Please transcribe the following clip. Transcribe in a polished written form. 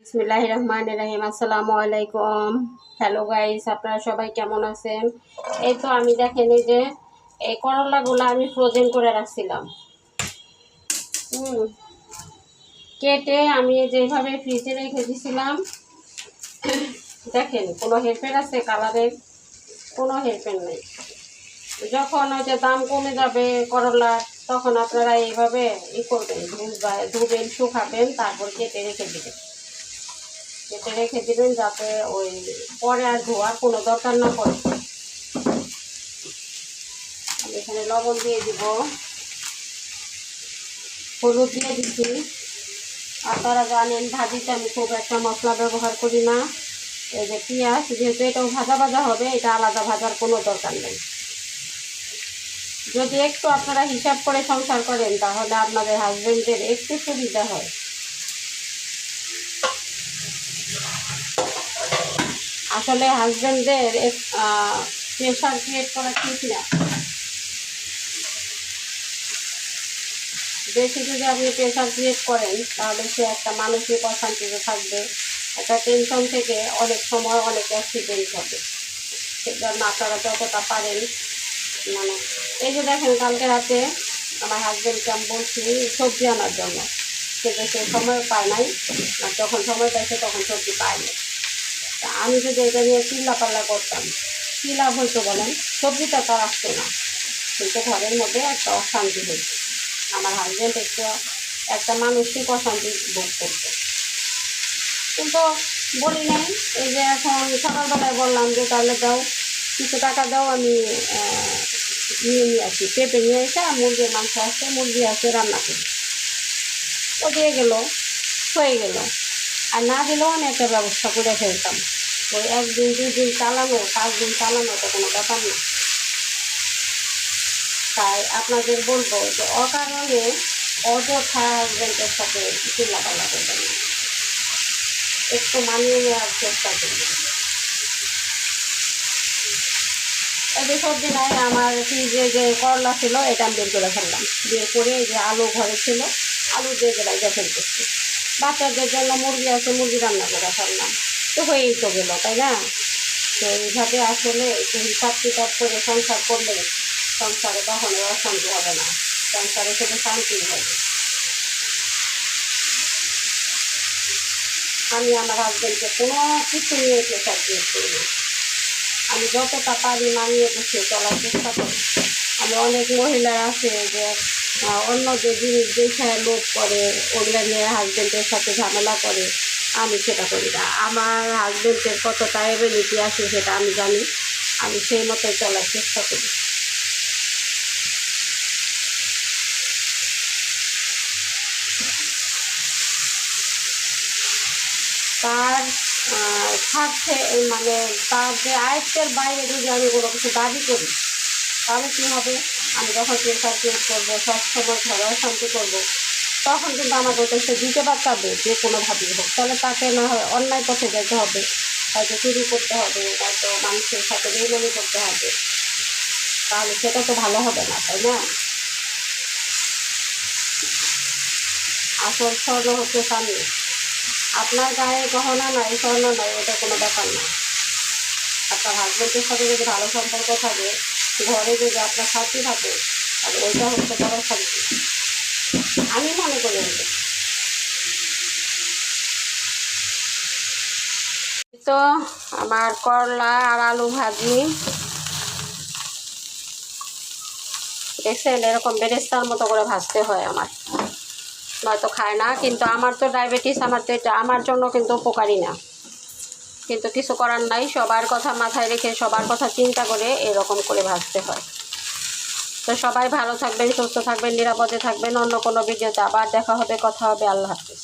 বিসমিল্লাহির রহমানির রহিম। আসসালামু আলাইকুম। হ্যালো গাইস, আপনারা সবাই কেমন আছেন? এই তো আমি দেখেন এই যে এই করলাগুলো আমি ফ্রোজেন করে রাখছিলাম। কেটে আমি যেভাবে ফ্রিজে রেখে দিয়েছিলাম, দেখেন কোনো হেরফের আছে? কালারের কোনো হেরফের নেই। যখন ওই যে দাম কমে যাবে করলার, তখন আপনারা এইভাবে করবেন, ধুবেন, শুকাবেন, তারপর কেটে রেখে দেবেন। কেটে রেখে দেবেন যাতে ওই পরে আর ধোয়ার কোনো দরকার না পড়ে। আমি এখানে লবণ দিয়ে দিব, হলুদ দিয়ে দিচ্ছি। আপনারা জানেন ভাজিতে আমি খুব একটা মশলা ব্যবহার করি না। এই যে পেঁয়াজ, যেহেতু এটাও ভাজা ভাজা হবে, এটা আলাদা ভাজার কোনো দরকার নেই। যদি একটু আপনারা হিসাব করে সংসার করেন, তাহলে আপনাদের হাজবেন্ডের একটু সুবিধা হয়। আসলে হাজবেন্ডদের প্রেশার ক্রিয়েট করা ঠিক না। বেশি যদি আপনি প্রেশার ক্রিয়েট করেন, তাহলে সে একটা মানসিক অশান্তিতে থাকবে, একটা টেনশন থেকে অনেক সময় অনেক অ্যাক্সিডেন্ট হবে। সেজন্য আপনারা যতটা পারেন, মানে এই যে দেখেন কালকে রাতে আমার হাজবেন্ডকে আমি বলছি সবজি আনার জন্য, কিন্তু সে সময় পায় নাই, আর যখন সময় পাইছে তখন সবজি পায়নি। তা আমি যদি এটা নিয়ে চিল্লাপাল্লা করতাম, কী লাভ হইতো বলেন? সবজিটা তো আসতো না, কিন্তু ঘরের মধ্যে একটা অশান্তি হইতো। আমার হাজব্যান্ড একটা মানসিক অশান্তি ভোগ করতো, কিন্তু বলি নাই। এই যে এখন সকালবেলায় বললাম যে তাহলে দাও, কিছু টাকা দাও, আমি নিয়ে আসি, পেঁপে নিয়ে এসে মুরগির মাংস আছে, মুরগি আছে, রান্না করি। ও দিয়ে গেল, হয়ে গেল। আর না দিলেও আমি একটা ব্যবস্থা করে ফেলতাম। ওই 1 দিন 2 দিন চালানো, 5 দিন চালানো তো কোনো ব্যাপার না। তাই আপনাদের বলবো যে অকারণে অযথা হাজব্যান্ডের সাথে চিল্লাপাল্লা করবেন না, একটু মানিয়ে নেওয়ার চেষ্টা করবেন। এই যে সবজি নাই, আমার ফ্রিজে যে করলা ছিল এটা আমি বের করে ফেললাম। বের করে এই যে আলু ঘরে ছিল, আলু দিয়ে রাইজা ফেলতেছি। বাচ্চাদের জন্য মুরগি আছে, মুরগি রান্না করে ফেললাম, তো হয়েই তো গেল, তাই না? তো এইভাবে আসলে একটু হিসাব কিতাব করে সংসার করলে সংসারে কখনো অশান্তি হবে না, সংসারে শুধু শান্তি হবে। আমি আমার হাজব্যান্ডকে কোনো কিছু নিয়ে প্রেশার ক্রিয়েট করি না। আমি যতটা পারি মানিয়ে বসে চলার চেষ্টা করি। আমি অনেক মহিলা আছে যে অন্য যে জিনিস দেখে লোভ করে, ওগুলো নিয়ে হাজব্যান্ডের সাথে ঝামেলা করে। আমি সেটা করি না। আমার হাজব্যান্ডের কতটা এবিলিটি আছে সেটা আমি জানি, আমি সেই মতোই চলার চেষ্টা করি। তার স্বার্থে, মানে তার যে আয়ত্তের বাইরে যদি আমি কোনো কিছু দাবি করি, তাহলে কী হবে? আমি যখন প্রেশার ক্রিয়েট করবো, সবসময় ঘরে অশান্তি করবো, তখন কিন্তু আমাদেরকে সে দিতে পারবে যে কোনোভাবেই হোক। তাহলে তাকে না হয় অন্যায় পথে যেতে হবে, হয়তো চুরি করতে হবে, হয়তো মানুষের সাথে বেইমানি করতে হবে। তাহলে সেটা তো ভালো হবে না, তাই না? আসল স্বর্ণ হচ্ছে স্বামী। আপনার গায়ে গহনা নাই, স্বর্ণ নাই, এটা কোনো ব্যাপার না। আপনার হাজব্যান্ডের সাথে যদি ভালো সম্পর্ক থাকে, ঘরে যদি আপনার শান্তি থাকে, আর ওইটা হচ্ছে বড় শান্তি, আমি মনে করি। তো আমার করলা আর আলু ভাজি দেখছেন, এরকম বেরেস্তার মতো করে ভাজতে হয় আমার, নয়তো খায় না। কিন্তু আমার তো ডায়াবেটিস, আমার তো এটা আমার জন্য কিন্তু উপকারী না, কিন্তু কিছু করার নাই। সবার কথা মাথায় রেখে, সবার কথা চিন্তা করে এরকম করে ভাজতে হয়। তো সবাই ভালো থাকবেন, সুস্থ থাকবেন, নিরাপদে থাকবেন। অন্য কোনো ভিডিওতে আবার দেখা হবে, কথা হবে। আল্লাহ হাফিজ।